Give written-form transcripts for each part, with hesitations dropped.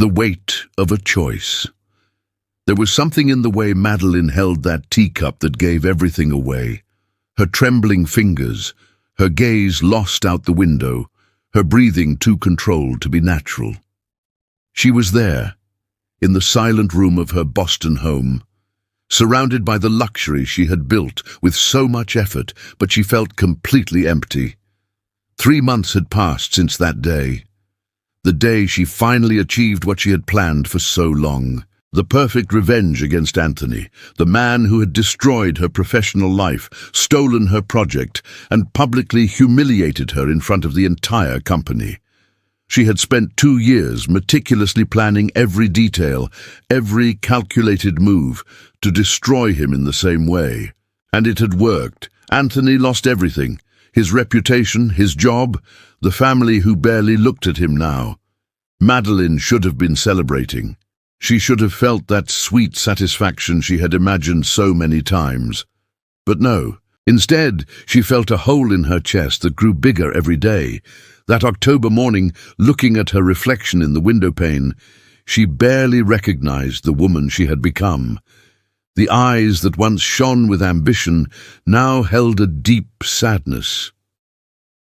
The weight of a choice. There was something in the way Madeline held that teacup that gave everything away. Her trembling fingers, her gaze lost out the window, her breathing too controlled to be natural. She was there, in the silent room of her Boston home, surrounded by the luxury she had built with so much effort, but she felt completely empty. 3 months had passed since that day. The day she finally achieved what she had planned for so long. The perfect revenge against Anthony, the man who had destroyed her professional life, stolen her project, and publicly humiliated her in front of the entire company. She had spent 2 years meticulously planning every detail, every calculated move, to destroy him in the same way. And it had worked. Anthony lost everything. His reputation, his job, the family who barely looked at him now. Madeline should have been celebrating. She should have felt that sweet satisfaction she had imagined so many times. But no. Instead, she felt a hole in her chest that grew bigger every day. That October morning, looking at her reflection in the windowpane, she barely recognized the woman she had become. The eyes that once shone with ambition now held a deep sadness.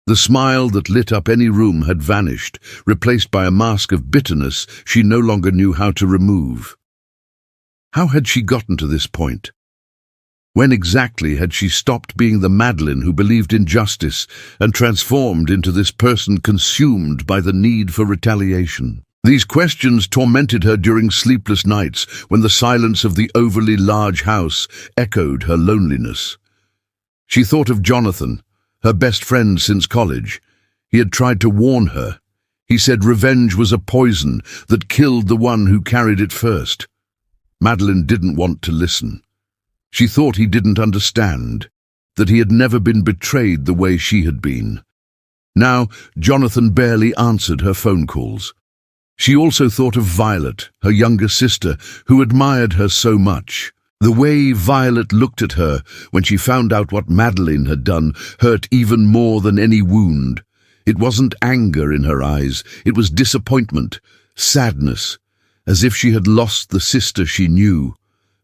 The smile that lit up any room had vanished, replaced by a mask of bitterness she no longer knew how to remove. How had she gotten to this point? When exactly had she stopped being the Madeline who believed in justice and transformed into this person consumed by the need for retaliation? These questions tormented her during sleepless nights when the silence of the overly large house echoed her loneliness. She thought of Jonathan, her best friend since college. He had tried to warn her. He said revenge was a poison that killed the one who carried it first. Madeline didn't want to listen. She thought he didn't understand, that he had never been betrayed the way she had been. Now, Jonathan barely answered her phone calls. She also thought of Violet, her younger sister, who admired her so much. The way Violet looked at her when she found out what Madeline had done hurt even more than any wound. It wasn't anger in her eyes, it was disappointment, sadness, as if she had lost the sister she knew.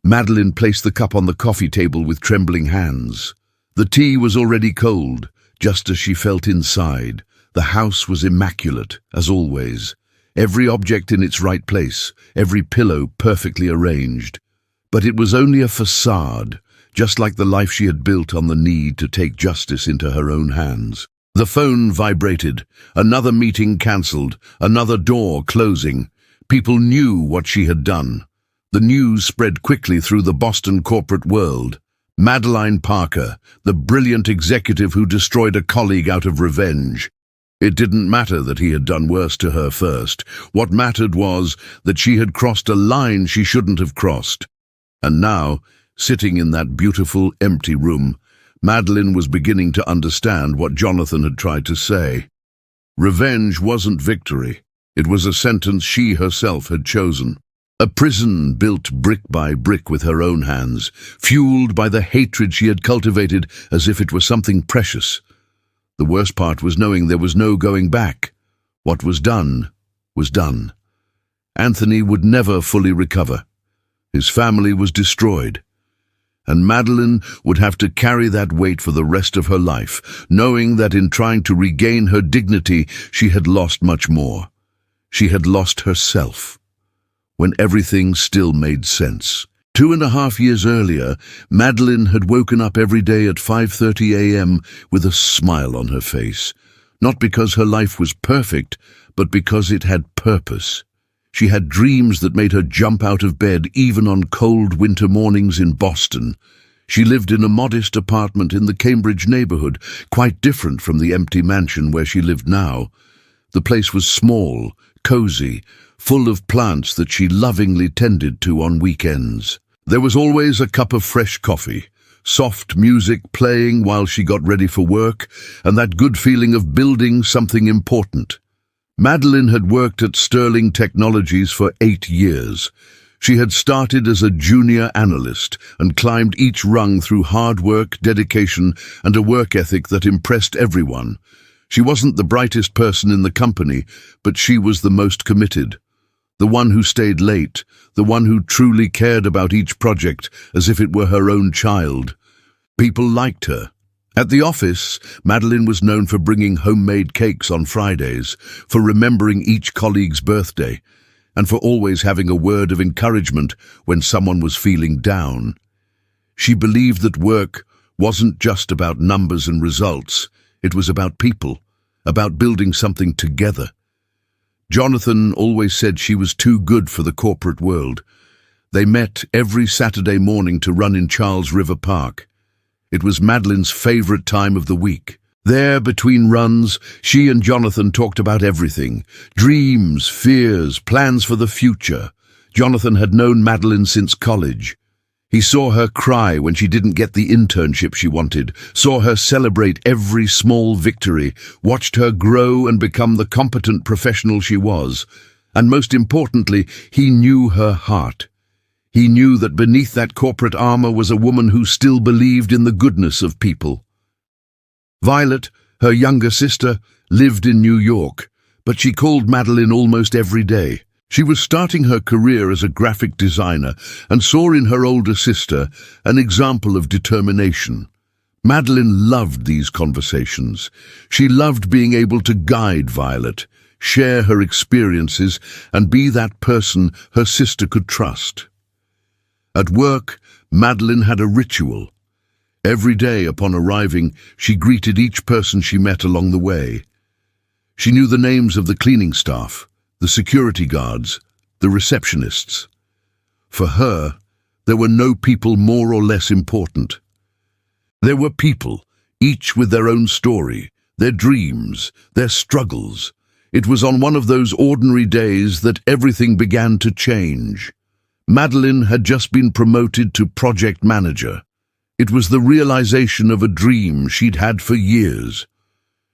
Madeline placed the cup on the coffee table with trembling hands. The tea was already cold, just as she felt inside. The house was immaculate, as always. Every object in its right place, every pillow perfectly arranged. But it was only a facade, just like the life she had built on the need to take justice into her own hands. The phone vibrated. Another meeting cancelled, another door closing. People knew what she had done. The news spread quickly through the Boston corporate world. Madeline Parker, the brilliant executive who destroyed a colleague out of revenge. It didn't matter that he had done worse to her first. What mattered was that she had crossed a line she shouldn't have crossed. And now, sitting in that beautiful, empty room, Madeline was beginning to understand what Jonathan had tried to say. Revenge wasn't victory. It was a sentence she herself had chosen. A prison built brick by brick with her own hands, fueled by the hatred she had cultivated as if it were something precious. The worst part was knowing there was no going back. What was done was done. Anthony would never fully recover. His family was destroyed. And Madeline would have to carry that weight for the rest of her life, knowing that in trying to regain her dignity, she had lost much more. She had lost herself, when everything still made sense. 2.5 years earlier, Madeline had woken up every day at 5:30 a.m. with a smile on her face, not because her life was perfect, but because it had purpose. She had dreams that made her jump out of bed even on cold winter mornings in Boston. She lived in a modest apartment in the Cambridge neighborhood, quite different from the empty mansion where she lived now. The place was small, cozy, full of plants that she lovingly tended to on weekends. There was always a cup of fresh coffee, soft music playing while she got ready for work, and that good feeling of building something important. Madeline had worked at Sterling Technologies for 8 years. She had started as a junior analyst and climbed each rung through hard work, dedication, and a work ethic that impressed everyone. She wasn't the brightest person in the company, but she was the most committed. the one who stayed late, the one who truly cared about each project as if it were her own child. People liked her. At the office, Madeline was known for bringing homemade cakes on Fridays, for remembering each colleague's birthday, and for always having a word of encouragement when someone was feeling down. She believed that work wasn't just about numbers and results, it was about people, about building something together. Jonathan always said she was too good for the corporate world. They met every Saturday morning to run in Charles River Park. It was Madeline's favorite time of the week. There, between runs, she and Jonathan talked about everything. Dreams, fears, plans for the future. Jonathan had known Madeline since college. He saw her cry when she didn't get the internship she wanted, saw her celebrate every small victory, watched her grow and become the competent professional she was. And most importantly, he knew her heart. He knew that beneath that corporate armor was a woman who still believed in the goodness of people. Violet, her younger sister, lived in New York, but she called Madeline almost every day. She was starting her career as a graphic designer and saw in her older sister an example of determination. Madeline loved these conversations. She loved being able to guide Violet, share her experiences, and be that person her sister could trust. At work, Madeline had a ritual. Every day upon arriving, she greeted each person she met along the way. She knew the names of the cleaning staff, the security guards, the receptionists. For her, there were no people more or less important. There were people, each with their own story, their dreams, their struggles. It was on one of those ordinary days that everything began to change. Madeline had just been promoted to project manager. It was the realization of a dream she'd had for years.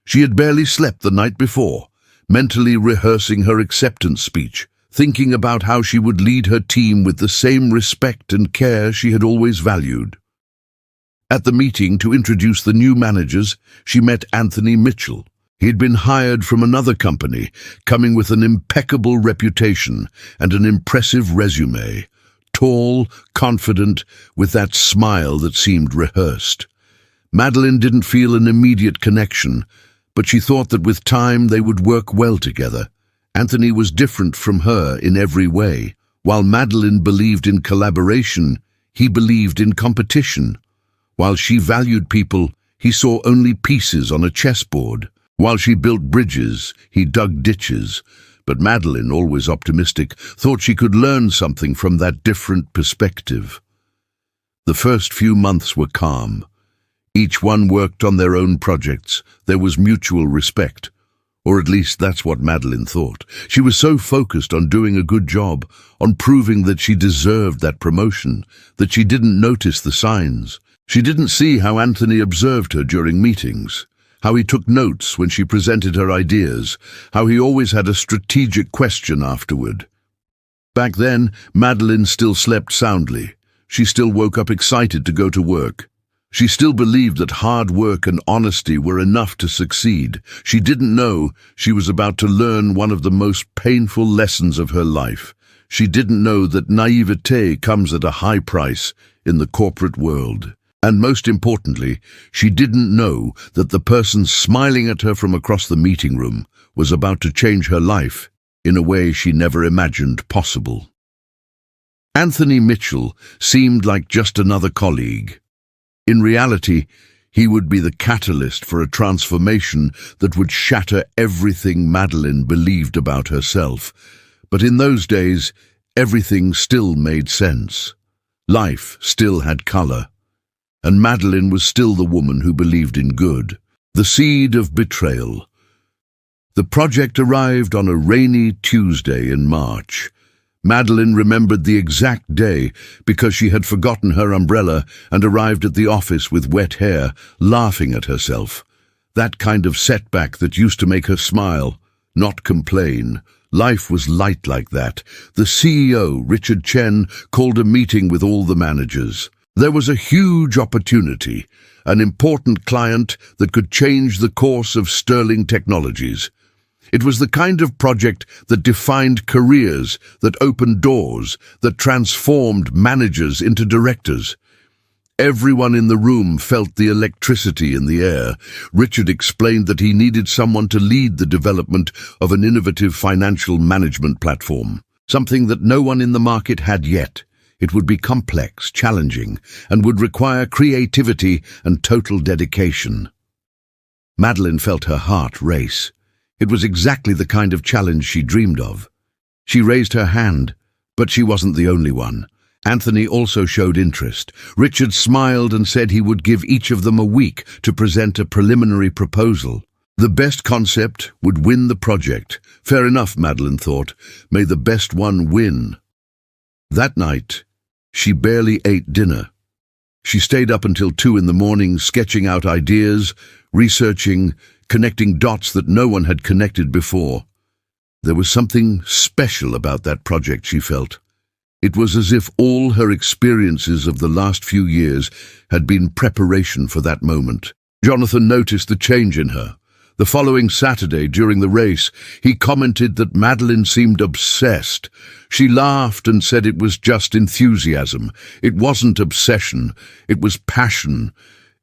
She had barely slept the night before, mentally rehearsing her acceptance speech, thinking about how she would lead her team with the same respect and care she had always valued. At the meeting to introduce the new managers, she met Anthony Mitchell. He'd been hired from another company, coming with an impeccable reputation and an impressive resume. Tall, confident, with that smile that seemed rehearsed. Madeline didn't feel an immediate connection, but she thought that with time they would work well together. Anthony was different from her in every way. While Madeline believed in collaboration, he believed in competition. While she valued people, he saw only pieces on a chessboard. While she built bridges, he dug ditches. But Madeline, always optimistic, thought she could learn something from that different perspective. The first few months were calm. Each one worked on their own projects. There was mutual respect. Or at least that's what Madeline thought. She was so focused on doing a good job, on proving that she deserved that promotion, that she didn't notice the signs. She didn't see how Anthony observed her during meetings, how he took notes when she presented her ideas, how he always had a strategic question afterward. Back then, Madeline still slept soundly. She still woke up excited to go to work. She still believed that hard work and honesty were enough to succeed. She didn't know she was about to learn one of the most painful lessons of her life. She didn't know that naivete comes at a high price in the corporate world. And most importantly, she didn't know that the person smiling at her from across the meeting room was about to change her life in a way she never imagined possible. Anthony Mitchell seemed like just another colleague. In reality, he would be the catalyst for a transformation that would shatter everything Madeline believed about herself. But in those days, everything still made sense. Life still had color. And Madeline was still the woman who believed in good. The Seed of Betrayal. The project arrived on a rainy Tuesday in March. Madeline remembered the exact day because she had forgotten her umbrella and arrived at the office with wet hair, laughing at herself. That kind of setback that used to make her smile, not complain. Life was light like that. The CEO, Richard Chen, called a meeting with all the managers. There was a huge opportunity, an important client that could change the course of Sterling Technologies. It was the kind of project that defined careers, that opened doors, that transformed managers into directors. Everyone in the room felt the electricity in the air. Richard explained that he needed someone to lead the development of an innovative financial management platform, something that no one in the market had yet. It would be complex, challenging, and would require creativity and total dedication. Madeline felt her heart race. It was exactly the kind of challenge she dreamed of. She raised her hand, but she wasn't the only one. Anthony also showed interest. Richard smiled and said he would give each of them a week to present a preliminary proposal. The best concept would win the project. Fair enough, Madeline thought. May the best one win. That night, she barely ate dinner. She stayed up until 2 in the morning, sketching out ideas, researching, connecting dots that no one had connected before. There was something special about that project, she felt. It was as if all her experiences of the last few years had been preparation for that moment. Jonathan noticed the change in her. The following Saturday, during the race, he commented that Madeline seemed obsessed. She laughed and said it was just enthusiasm. It wasn't obsession. It was passion.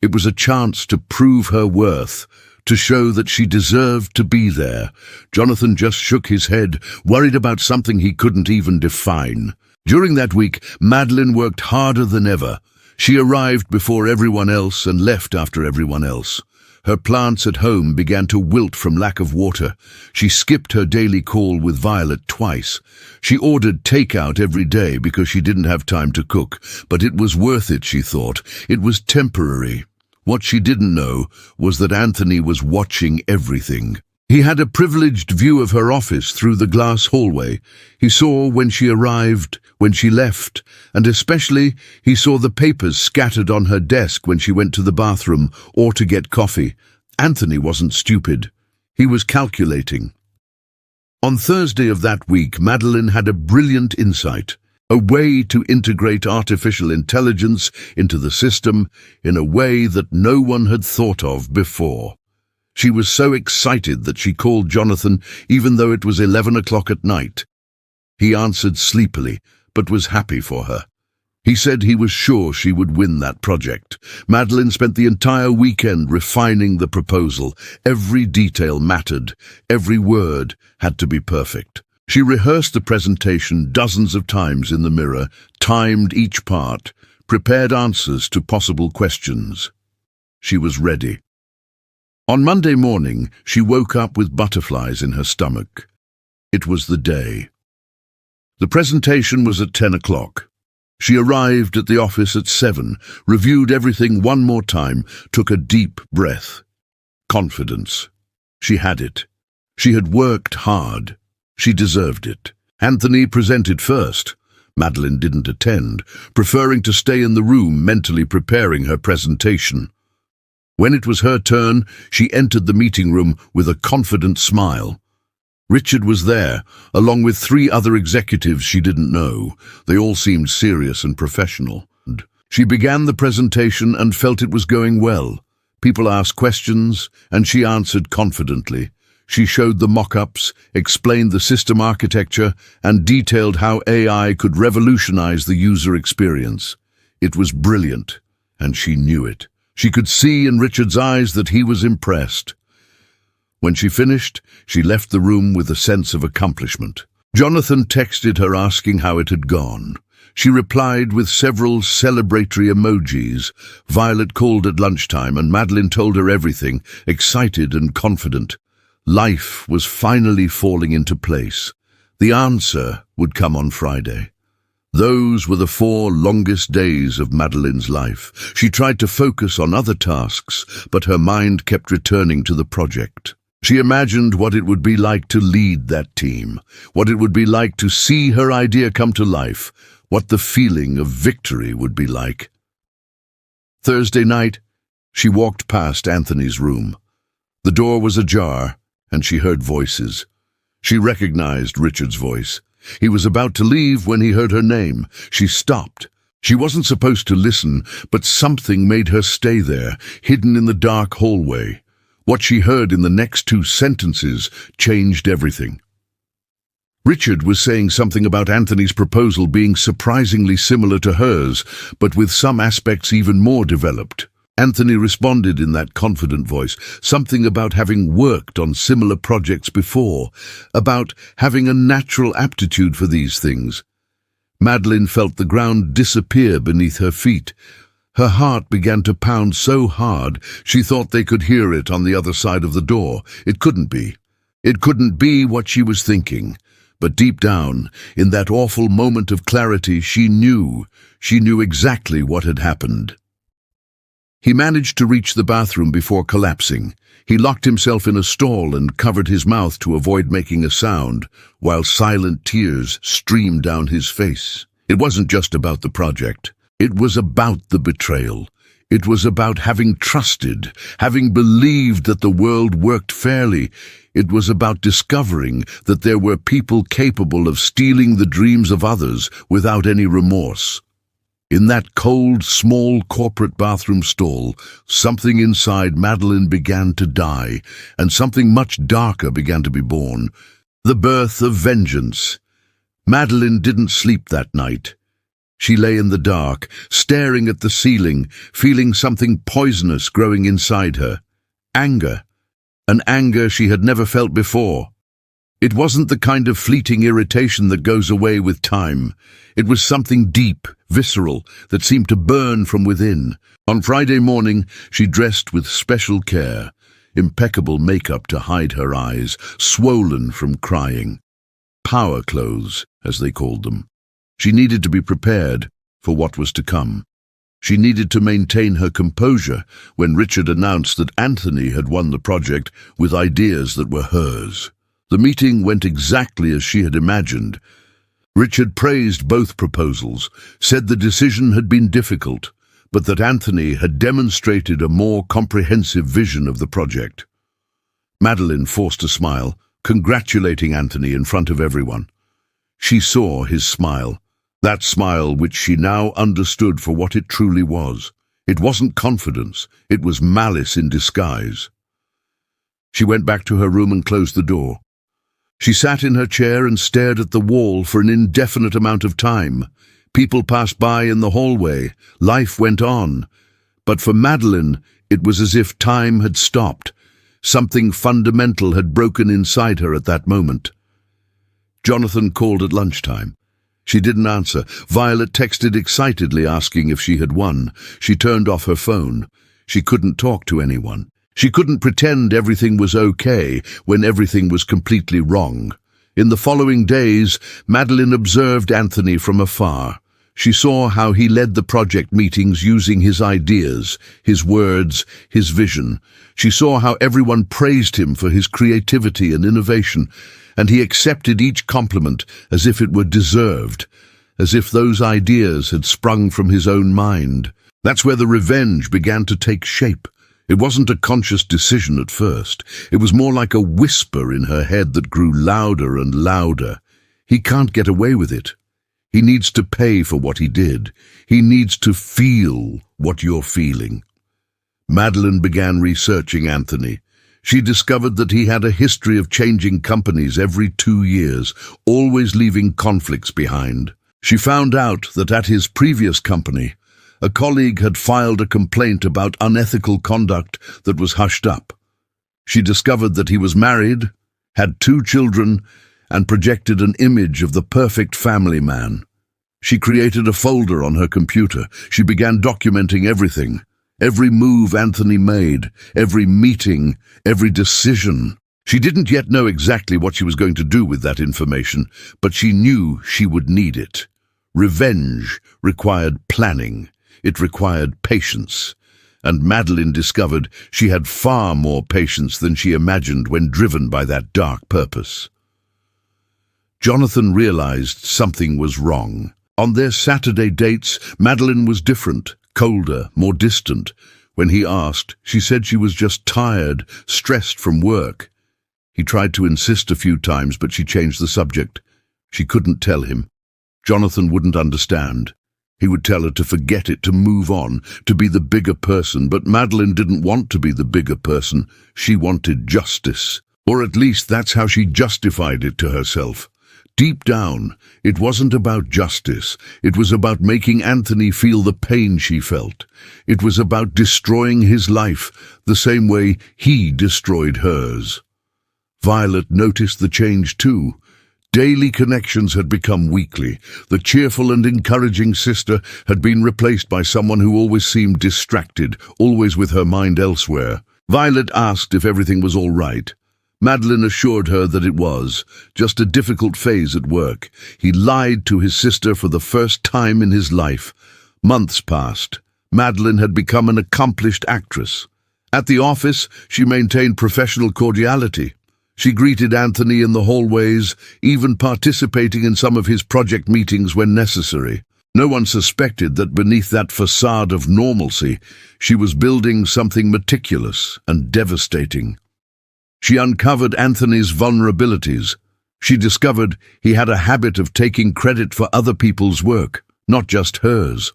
It was a chance to prove her worth, to show that she deserved to be there. Jonathan just shook his head, worried about something he couldn't even define. During that week, Madeline worked harder than ever. She arrived before everyone else and left after everyone else. Her plants at home began to wilt from lack of water. She skipped her daily call with Violet twice. She ordered takeout every day because she didn't have time to cook. But it was worth it, she thought. It was temporary. What she didn't know was that Anthony was watching everything. He had a privileged view of her office through the glass hallway. He saw when she arrived, when she left, and especially he saw the papers scattered on her desk when she went to the bathroom or to get coffee. Anthony wasn't stupid. He was calculating. On Thursday of that week, Madeline had a brilliant insight, a way to integrate artificial intelligence into the system in a way that no one had thought of before. She was so excited that she called Jonathan even though it was 11 o'clock at night. He answered sleepily, but was happy for her. He said he was sure she would win that project. Madeline spent the entire weekend refining the proposal. Every detail mattered. Every word had to be perfect. She rehearsed the presentation dozens of times in the mirror, timed each part, prepared answers to possible questions. She was ready. On Monday morning, she woke up with butterflies in her stomach. It was the day. The presentation was at 10 o'clock. She arrived at the office at 7, reviewed everything one more time, took a deep breath. Confidence. She had it. She had worked hard. She deserved it. Anthony presented first. Madeline didn't attend, preferring to stay in the room mentally preparing her presentation. When it was her turn, she entered the meeting room with a confident smile. Richard was there, along with 3 other executives she didn't know. They all seemed serious and professional. She began the presentation and felt it was going well. People asked questions, and she answered confidently. She showed the mock-ups, explained the system architecture, and detailed how AI could revolutionize the user experience. It was brilliant, and she knew it. She could see in Richard's eyes that he was impressed. When she finished, she left the room with a sense of accomplishment. Jonathan texted her asking how it had gone. She replied with several celebratory emojis. Violet called at lunchtime and Madeline told her everything, excited and confident. Life was finally falling into place. The answer would come on Friday. Those were the 4 longest days of Madeline's life. She tried to focus on other tasks, but her mind kept returning to the project. She imagined what it would be like to lead that team, what it would be like to see her idea come to life, what the feeling of victory would be like. Thursday night, she walked past Anthony's room. The door was ajar, and she heard voices. She recognized Richard's voice. He was about to leave when he heard her name. She stopped. She wasn't supposed to listen, but something made her stay there, hidden in the dark hallway. What she heard in the next 2 sentences changed everything. Richard was saying something about Anthony's proposal being surprisingly similar to hers, but with some aspects even more developed. Anthony responded in that confident voice, something about having worked on similar projects before, about having a natural aptitude for these things. Madeline felt the ground disappear beneath her feet. Her heart began to pound so hard she thought they could hear it on the other side of the door. It couldn't be. It couldn't be what she was thinking. But deep down, in that awful moment of clarity, she knew exactly what had happened. He managed to reach the bathroom before collapsing. He locked himself in a stall and covered his mouth to avoid making a sound, while silent tears streamed down his face. It wasn't just about the project. It was about the betrayal. It was about having trusted, having believed that the world worked fairly. It was about discovering that there were people capable of stealing the dreams of others without any remorse. In that cold, small corporate bathroom stall, something inside Madeline began to die, and something much darker began to be born. The birth of vengeance. Madeline didn't sleep that night. She lay in the dark, staring at the ceiling, feeling something poisonous growing inside her. Anger. An anger she had never felt before. It wasn't the kind of fleeting irritation that goes away with time. It was something deep, visceral, that seemed to burn from within. On Friday morning, she dressed with special care, impeccable makeup to hide her eyes, swollen from crying. Power clothes, as they called them. She needed to be prepared for what was to come. She needed to maintain her composure when Richard announced that Anthony had won the project with ideas that were hers. The meeting went exactly as she had imagined. Richard praised both proposals, said the decision had been difficult, but that Anthony had demonstrated a more comprehensive vision of the project. Madeline forced a smile, congratulating Anthony in front of everyone. She saw his smile, that smile which she now understood for what it truly was. It wasn't confidence, it was malice in disguise. She went back to her room and closed the door. She sat in her chair and stared at the wall for an indefinite amount of time. People passed by in the hallway. Life went on. But for Madeline, it was as if time had stopped. Something fundamental had broken inside her at that moment. Jonathan called at lunchtime. She didn't answer. Violet texted excitedly asking if she had won. She turned off her phone. She couldn't talk to anyone. She couldn't pretend everything was okay when everything was completely wrong. In the following days, Madeline observed Anthony from afar. She saw how he led the project meetings using his ideas, his words, his vision. She saw how everyone praised him for his creativity and innovation, and he accepted each compliment as if it were deserved, as if those ideas had sprung from his own mind. That's where the revenge began to take shape. It wasn't a conscious decision at first. It was more like a whisper in her head that grew louder and louder. He can't get away with it. He needs to pay for what he did. He needs to feel what you're feeling. Madeline began researching Anthony. She discovered that he had a history of changing companies every 2 years, always leaving conflicts behind. She found out that at his previous company, a colleague had filed a complaint about unethical conduct that was hushed up. She discovered that he was married, had 2 children, and projected an image of the perfect family man. She created a folder on her computer. She began documenting everything. Every move Anthony made, every meeting, every decision. She didn't yet know exactly what she was going to do with that information, but she knew she would need it. Revenge required planning. It required patience. And Madeline discovered she had far more patience than she imagined when driven by that dark purpose. Jonathan realized something was wrong. On their Saturday dates, Madeline was different, colder, more distant. When he asked, she said she was just tired, stressed from work. He tried to insist a few times, but she changed the subject. She couldn't tell him. Jonathan wouldn't understand. He would tell her to forget it, to move on, to be the bigger person, but Madeline didn't want to be the bigger person. She wanted justice. Or at least that's how she justified it to herself. Deep down, it wasn't about justice. It was about making Anthony feel the pain she felt. It was about destroying his life the same way he destroyed hers. Violet noticed the change too. Daily connections had become weekly. The cheerful and encouraging sister had been replaced by someone who always seemed distracted, always with her mind elsewhere. Violet asked if everything was all right. Madeline assured her that it was, just a difficult phase at work. He lied to his sister for the first time in his life. Months passed. Madeline had become an accomplished actress. At the office, she maintained professional cordiality. She greeted Anthony in the hallways, even participating in some of his project meetings when necessary. No one suspected that beneath that facade of normalcy, she was building something meticulous and devastating. She uncovered Anthony's vulnerabilities. She discovered he had a habit of taking credit for other people's work, not just hers.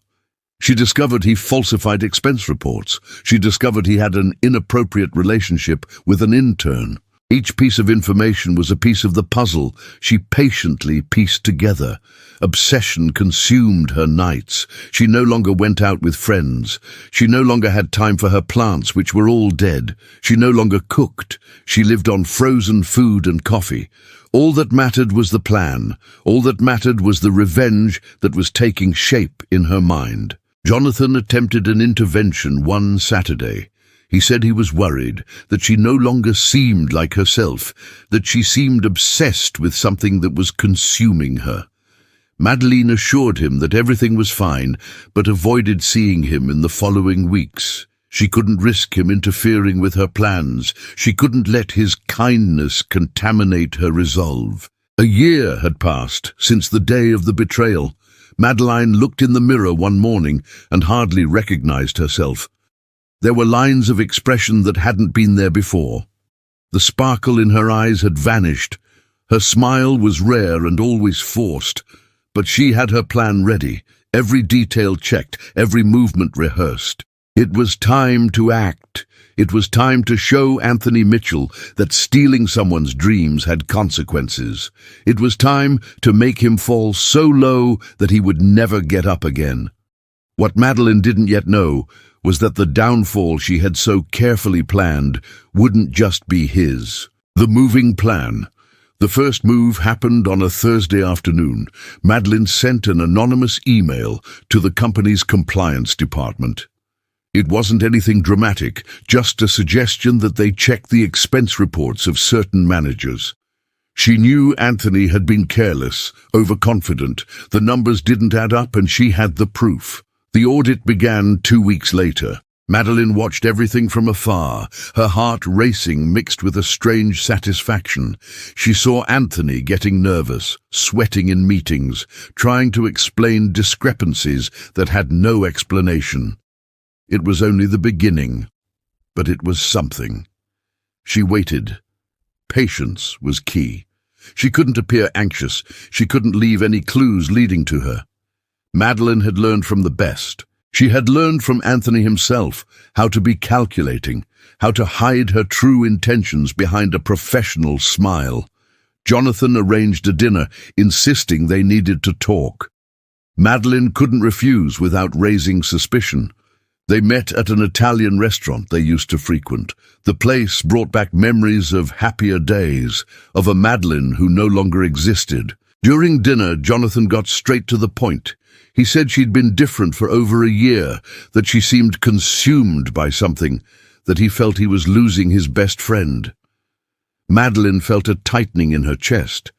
She discovered he falsified expense reports. She discovered he had an inappropriate relationship with an intern. Each piece of information was a piece of the puzzle she patiently pieced together. Obsession consumed her nights. She no longer went out with friends. She no longer had time for her plants, which were all dead. She no longer cooked. She lived on frozen food and coffee. All that mattered was the plan. All that mattered was the revenge that was taking shape in her mind. Jonathan attempted an intervention one Saturday. He said he was worried, that she no longer seemed like herself, that she seemed obsessed with something that was consuming her. Madeline assured him that everything was fine, but avoided seeing him in the following weeks. She couldn't risk him interfering with her plans. She couldn't let his kindness contaminate her resolve. A year had passed since the day of the betrayal. Madeline looked in the mirror one morning and hardly recognized herself. There were lines of expression that hadn't been there before. The sparkle in her eyes had vanished. Her smile was rare and always forced, but she had her plan ready, every detail checked, every movement rehearsed. It was time to act. It was time to show Anthony Mitchell that stealing someone's dreams had consequences. It was time to make him fall so low that he would never get up again. What Madeline didn't yet know was that the downfall she had so carefully planned wouldn't just be his. The moving plan. The first move happened on a Thursday afternoon. Madeline sent an anonymous email to the company's compliance department. It wasn't anything dramatic, just a suggestion that they check the expense reports of certain managers. She knew Anthony had been careless, overconfident. The numbers didn't add up and she had the proof. The audit began 2 weeks later. Madeline watched everything from afar, her heart racing mixed with a strange satisfaction. She saw Anthony getting nervous, sweating in meetings, trying to explain discrepancies that had no explanation. It was only the beginning, but it was something. She waited. Patience was key. She couldn't appear anxious. She couldn't leave any clues leading to her. Madeline had learned from the best. She had learned from Anthony himself how to be calculating, how to hide her true intentions behind a professional smile. Jonathan arranged a dinner, insisting they needed to talk. Madeline couldn't refuse without raising suspicion. They met at an Italian restaurant they used to frequent. The place brought back memories of happier days, of a Madeline who no longer existed. During dinner, Jonathan got straight to the point. He said she'd been different for over a year, that she seemed consumed by something, that he felt he was losing his best friend. Madeline felt a tightening in her chest,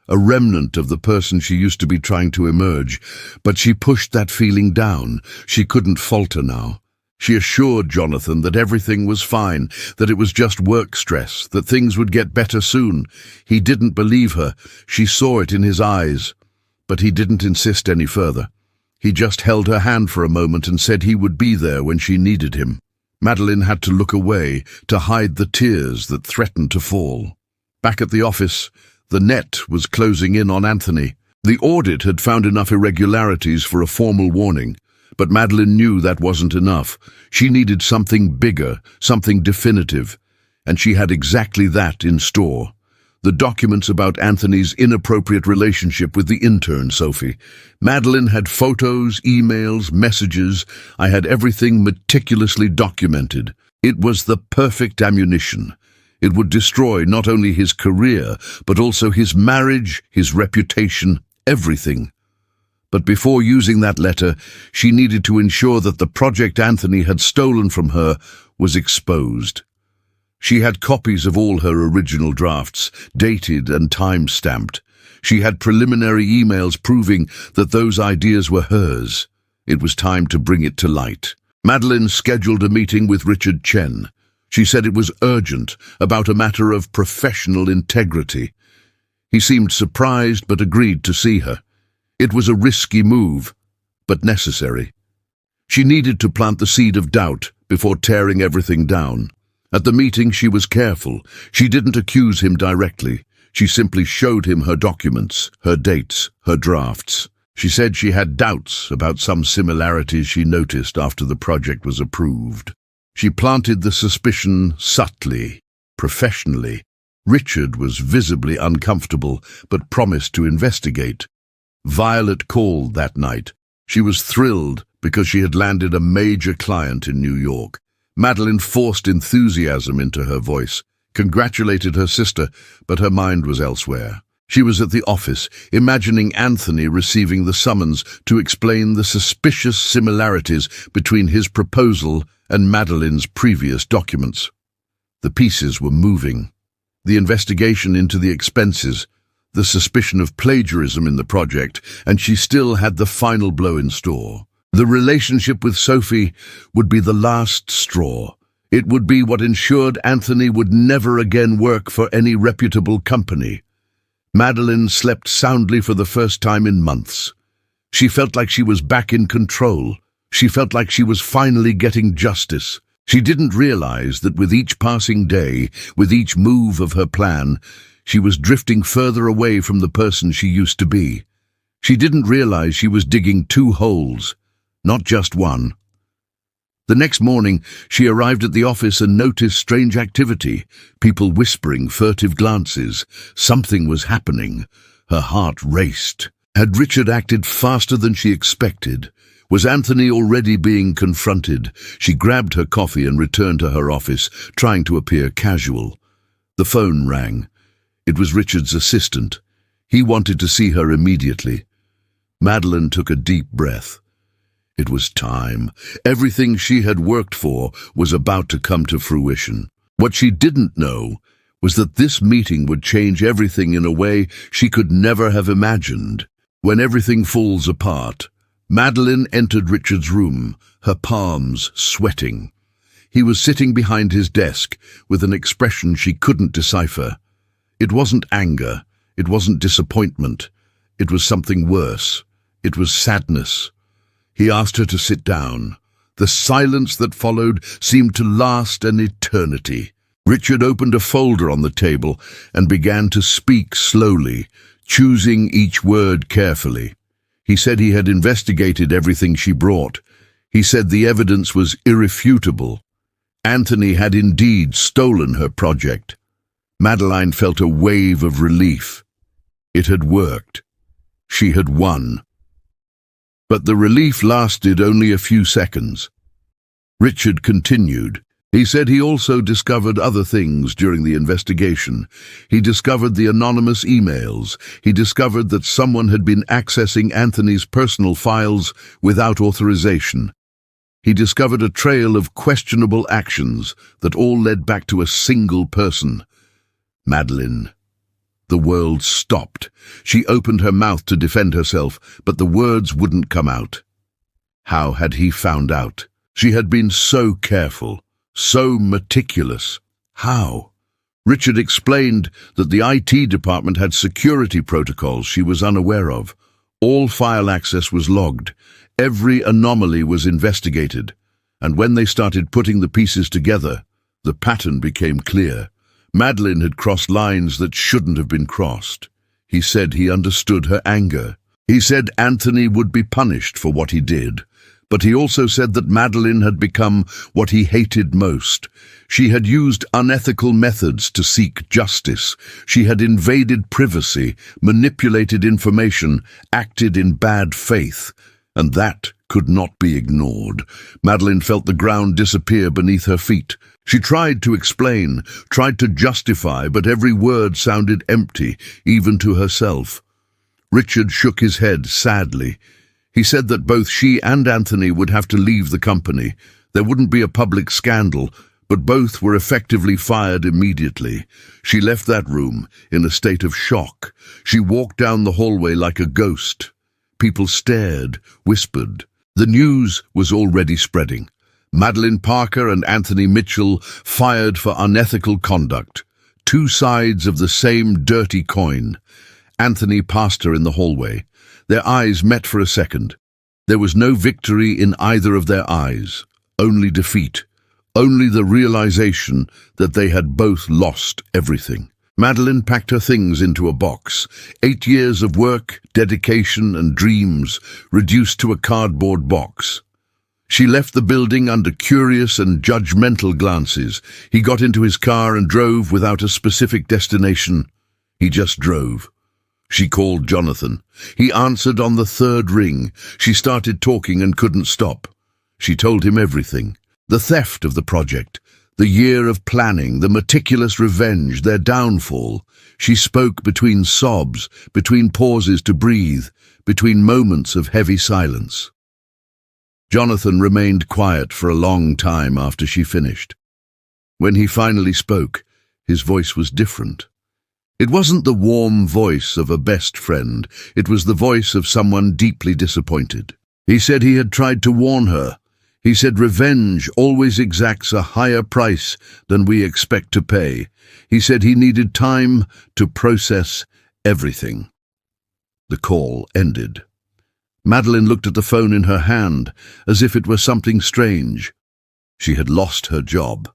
a remnant of the person she used to be trying to emerge, but she pushed that feeling down. She couldn't falter now. She assured Jonathan that everything was fine, that it was just work stress, that things would get better soon. He didn't believe her. She saw it in his eyes, but he didn't insist any further. He just held her hand for a moment and said he would be there when she needed him. Madeline had to look away to hide the tears that threatened to fall. Back at the office, the net was closing in on Anthony. The audit had found enough irregularities for a formal warning, but Madeline knew that wasn't enough. She needed something bigger, something definitive, and she had exactly that in store. The documents about Anthony's inappropriate relationship with the intern, Sophie. Madeline had photos, emails, messages. I had everything meticulously documented. It was the perfect ammunition. It would destroy not only his career, but also his marriage, his reputation, everything. But before using that letter, she needed to ensure that the project Anthony had stolen from her was exposed. She had copies of all her original drafts, dated and time-stamped. She had preliminary emails proving that those ideas were hers. It was time to bring it to light. Madeline scheduled a meeting with Richard Chen. She said it was urgent, about a matter of professional integrity. He seemed surprised but agreed to see her. It was a risky move, but necessary. She needed to plant the seed of doubt before tearing everything down. At the meeting, she was careful. She didn't accuse him directly. She simply showed him her documents, her dates, her drafts. She said she had doubts about some similarities she noticed after the project was approved. She planted the suspicion subtly, professionally. Richard was visibly uncomfortable, but promised to investigate. Violet called that night. She was thrilled because she had landed a major client in New York. Madeline forced enthusiasm into her voice, congratulated her sister, but her mind was elsewhere. She was at the office, imagining Anthony receiving the summons to explain the suspicious similarities between his proposal and Madeline's previous documents. The pieces were moving. The investigation into the expenses, the suspicion of plagiarism in the project, and she still had the final blow in store. The relationship with Sophie would be the last straw. It would be what ensured Anthony would never again work for any reputable company. Madeline slept soundly for the first time in months. She felt like she was back in control. She felt like she was finally getting justice. She didn't realize that with each passing day, with each move of her plan, she was drifting further away from the person she used to be. She didn't realize she was digging two holes, not just one. The next morning, she arrived at the office and noticed strange activity, people whispering, furtive glances. Something was happening. Her heart raced. Had Richard acted faster than she expected? Was Anthony already being confronted? She grabbed her coffee and returned to her office, trying to appear casual. The phone rang. It was Richard's assistant. He wanted to see her immediately. Madeline took a deep breath. It was time. Everything she had worked for was about to come to fruition. What she didn't know was that this meeting would change everything in a way she could never have imagined. When everything falls apart, Madeline entered Richard's room, her palms sweating. He was sitting behind his desk with an expression she couldn't decipher. It wasn't anger, it wasn't disappointment, it was something worse. It was sadness. He asked her to sit down. The silence that followed seemed to last an eternity. Richard opened a folder on the table and began to speak slowly, choosing each word carefully. He said he had investigated everything she brought. He said the evidence was irrefutable. Anthony had indeed stolen her project. Madeline felt a wave of relief. It had worked. She had won. But the relief lasted only a few seconds. Richard continued. He said he also discovered other things during the investigation. He discovered the anonymous emails. He discovered that someone had been accessing Anthony's personal files without authorization. He discovered a trail of questionable actions that all led back to a single person, Madeline. The world stopped. She opened her mouth to defend herself, but the words wouldn't come out. How had he found out? She had been so careful, so meticulous. How? Richard explained that the IT department had security protocols she was unaware of. All file access was logged. Every anomaly was investigated. And when they started putting the pieces together, the pattern became clear. Madeline had crossed lines that shouldn't have been crossed. He said he understood her anger. He said Anthony would be punished for what he did. But he also said that Madeline had become what he hated most. She had used unethical methods to seek justice. She had invaded privacy, manipulated information, acted in bad faith. And that could not be ignored. Madeline felt the ground disappear beneath her feet. She tried to explain, tried to justify, but every word sounded empty, even to herself. Richard shook his head sadly. He said that both she and Anthony would have to leave the company. There wouldn't be a public scandal, but both were effectively fired immediately. She left that room in a state of shock. She walked down the hallway like a ghost. People stared, whispered. The news was already spreading. Madeline Parker and Anthony Mitchell fired for unethical conduct. Two sides of the same dirty coin. Anthony passed her in the hallway. Their eyes met for a second. There was no victory in either of their eyes, only defeat, only the realization that they had both lost everything. Madeline packed her things into a box. 8 years of work, dedication, and dreams reduced to a cardboard box. She left the building under curious and judgmental glances. He got into his car and drove without a specific destination. He just drove. She called Jonathan. He answered on the third ring. She started talking and couldn't stop. She told him everything. The theft of the project, the year of planning, the meticulous revenge, their downfall. She spoke between sobs, between pauses to breathe, between moments of heavy silence. Jonathan remained quiet for a long time after she finished. When he finally spoke, his voice was different. It wasn't the warm voice of a best friend. It was the voice of someone deeply disappointed. He said he had tried to warn her. He said revenge always exacts a higher price than we expect to pay. He said he needed time to process everything. The call ended. Madeline looked at the phone in her hand as if it were something strange. She had lost her job.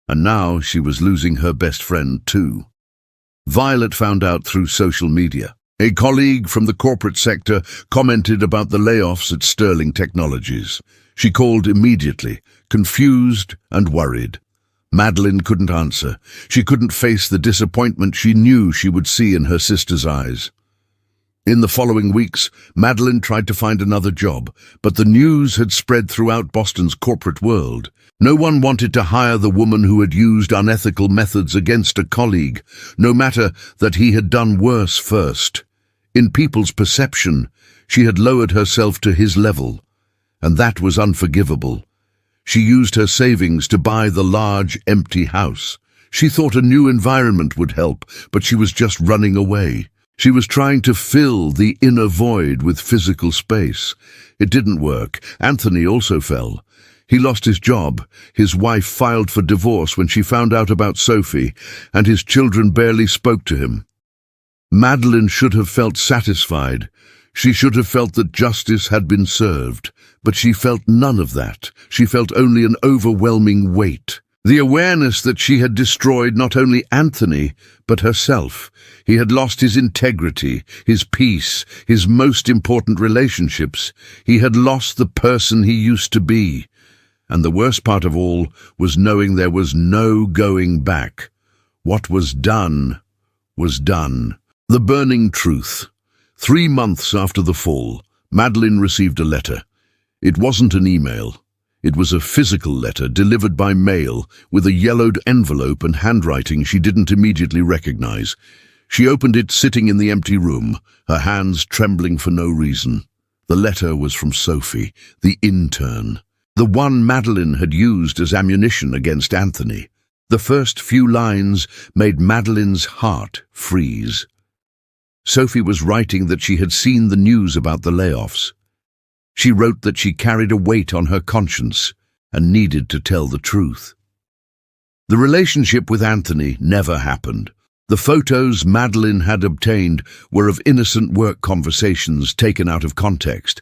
And now she was losing her best friend too. Violet found out through social media. A colleague from the corporate sector commented about the layoffs at Sterling Technologies. She called immediately, confused and worried. Madeline couldn't answer. She couldn't face the disappointment she knew she would see in her sister's eyes. In the following weeks, Madeline tried to find another job, but the news had spread throughout Boston's corporate world. No one wanted to hire the woman who had used unethical methods against a colleague, no matter that he had done worse first. In people's perception, she had lowered herself to his level, and that was unforgivable. She used her savings to buy the large, empty house. She thought a new environment would help, but she was just running away. She was trying to fill the inner void with physical space. It didn't work. Anthony also fell. He lost his job. His wife filed for divorce when she found out about Sophie, and his children barely spoke to him. Madeline should have felt satisfied. She should have felt that justice had been served, but she felt none of that. She felt only an overwhelming weight. The awareness that she had destroyed not only Anthony, but herself. He had lost his integrity, his peace, his most important relationships. He had lost the person he used to be. And the worst part of all was knowing there was no going back. What was done was done. The burning truth. 3 months after the fall, Madeline received a letter. It wasn't an email. It was a physical letter delivered by mail with a yellowed envelope and handwriting she didn't immediately recognize. She opened it sitting in the empty room, her hands trembling for no reason. The letter was from Sophie, the intern. The one Madeline had used as ammunition against Anthony. The first few lines made Madeline's heart freeze. Sophie was writing that she had seen the news about the layoffs. She wrote that she carried a weight on her conscience and needed to tell the truth. The relationship with Anthony never happened. The photos Madeline had obtained were of innocent work conversations taken out of context.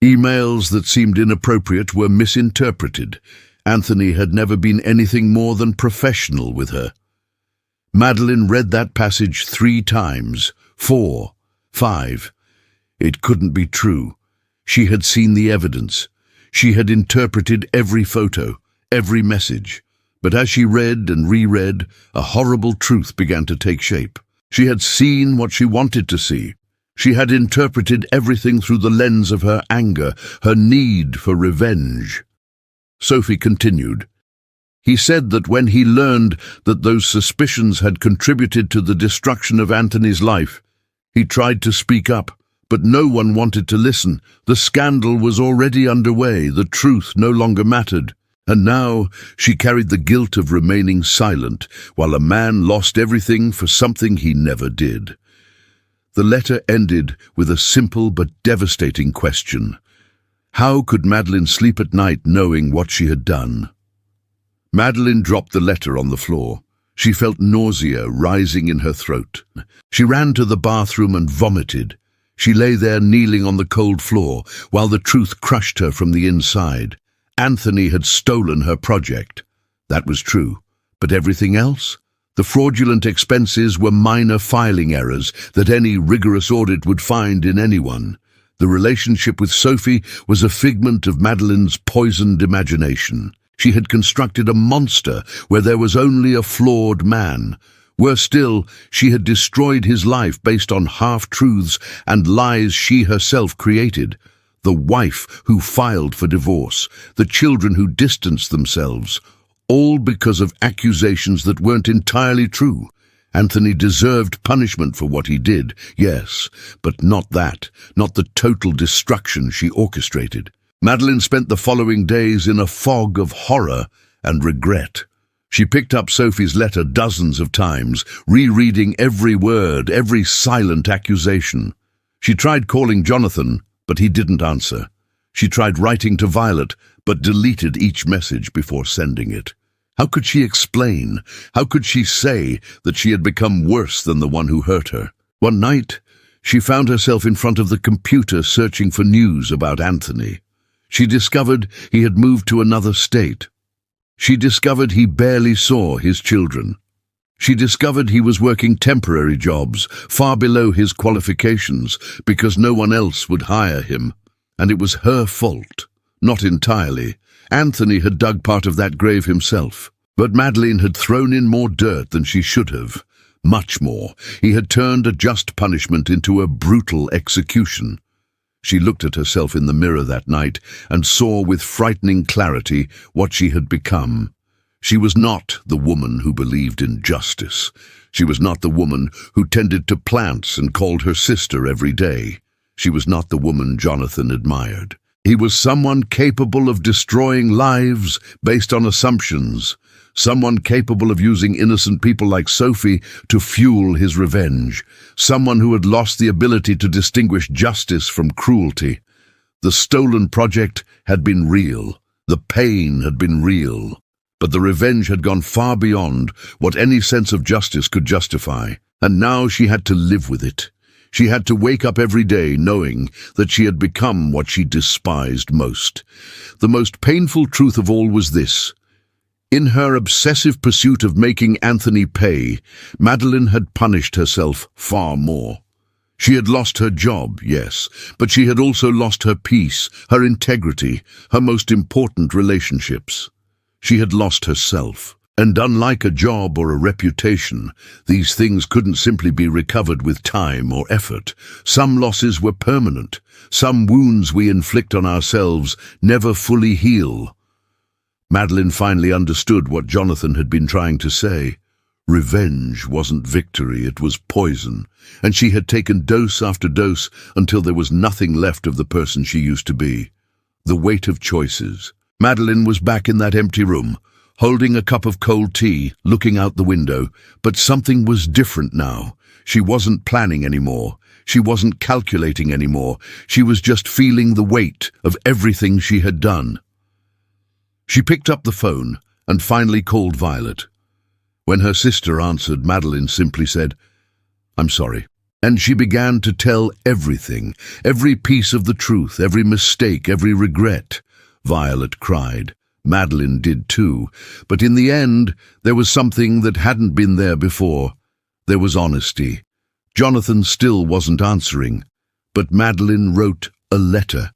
Emails that seemed inappropriate were misinterpreted. Anthony had never been anything more than professional with her. Madeline read that passage 3 times, 4, 5. It couldn't be true. She had seen the evidence. She had interpreted every photo, every message. But as she read and reread, a horrible truth began to take shape. She had seen what she wanted to see. She had interpreted everything through the lens of her anger, her need for revenge. Sophie continued. He said that when he learned that those suspicions had contributed to the destruction of Anthony's life, he tried to speak up, but no one wanted to listen. The scandal was already underway. The truth no longer mattered. And now she carried the guilt of remaining silent, while a man lost everything for something he never did. The letter ended with a simple but devastating question. How could Madeline sleep at night knowing what she had done? Madeline dropped the letter on the floor. She felt nausea rising in her throat. She ran to the bathroom and vomited. She lay there kneeling on the cold floor, while the truth crushed her from the inside. Anthony had stolen her project. That was true. But everything else? The fraudulent expenses were minor filing errors that any rigorous audit would find in anyone. The relationship with Sophie was a figment of Madeline's poisoned imagination. She had constructed a monster where there was only a flawed man. Worse still, she had destroyed his life based on half-truths and lies she herself created. The wife who filed for divorce, the children who distanced themselves, all because of accusations that weren't entirely true. Anthony deserved punishment for what he did, yes, but not that, not the total destruction she orchestrated. Madeline spent the following days in a fog of horror and regret. She picked up Sophie's letter dozens of times, rereading every word, every silent accusation. She tried calling Jonathan, but he didn't answer. She tried writing to Violet, but deleted each message before sending it. How could she explain? How could she say that she had become worse than the one who hurt her? One night, she found herself in front of the computer searching for news about Anthony. She discovered he had moved to another state. She discovered he barely saw his children. She discovered he was working temporary jobs, far below his qualifications, because no one else would hire him. And it was her fault. Not entirely. Anthony had dug part of that grave himself. But Madeline had thrown in more dirt than she should have. Much more. He had turned a just punishment into a brutal execution. She looked at herself in the mirror that night and saw with frightening clarity what she had become. She was not the woman who believed in justice. She was not the woman who tended to plants and called her sister every day. She was not the woman Jonathan admired. He was someone capable of destroying lives based on assumptions, someone capable of using innocent people like Sophie to fuel his revenge, someone who had lost the ability to distinguish justice from cruelty. The stolen project had been real. The pain had been real. But the revenge had gone far beyond what any sense of justice could justify, and now she had to live with it. She had to wake up every day knowing that she had become what she despised most. The most painful truth of all was this. In her obsessive pursuit of making Anthony pay, Madeline had punished herself far more. She had lost her job, yes, but she had also lost her peace, her integrity, her most important relationships. She had lost herself. And unlike a job or a reputation, these things couldn't simply be recovered with time or effort. Some losses were permanent. Some wounds we inflict on ourselves never fully heal. Madeline finally understood what Jonathan had been trying to say. Revenge wasn't victory, it was poison, and she had taken dose after dose until there was nothing left of the person she used to be. The weight of choices. Madeline was back in that empty room, holding a cup of cold tea, looking out the window, but something was different now. She wasn't planning anymore. She wasn't calculating anymore. She was just feeling the weight of everything she had done. She picked up the phone and finally called Violet. When her sister answered, Madeline simply said, "I'm sorry." And she began to tell everything, every piece of the truth, every mistake, every regret. Violet cried. Madeline did too, but in the end, there was something that hadn't been there before. There was honesty. Jonathan still wasn't answering, but Madeline wrote a letter.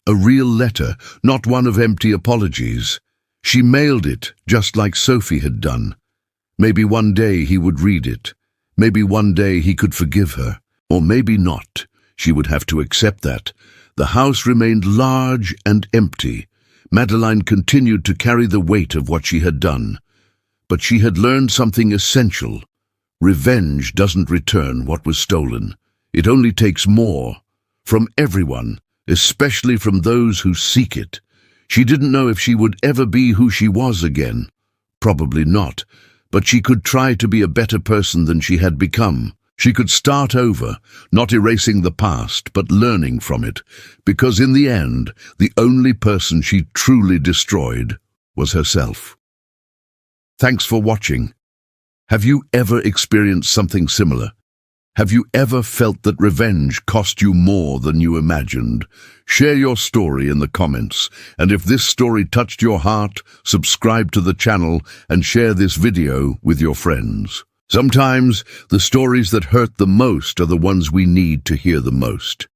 A real letter, not one of empty apologies. She mailed it, just like Sophie had done. Maybe one day he would read it. Maybe one day he could forgive her. Or maybe not. She would have to accept that. The house remained large and empty. Madeline continued to carry the weight of what she had done. But she had learned something essential. Revenge doesn't return what was stolen. It only takes more. From everyone, especially from those who seek it. She didn't know if she would ever be who she was again. Probably not. But she could try to be a better person than she had become. She could start over, not erasing the past, but learning from it, because in the end, the only person she truly destroyed was herself. Thanks for watching. Have you ever experienced something similar? Have you ever felt that revenge cost you more than you imagined? Share your story in the comments, and if this story touched your heart, subscribe to the channel and share this video with your friends. Sometimes, the stories that hurt the most are the ones we need to hear the most.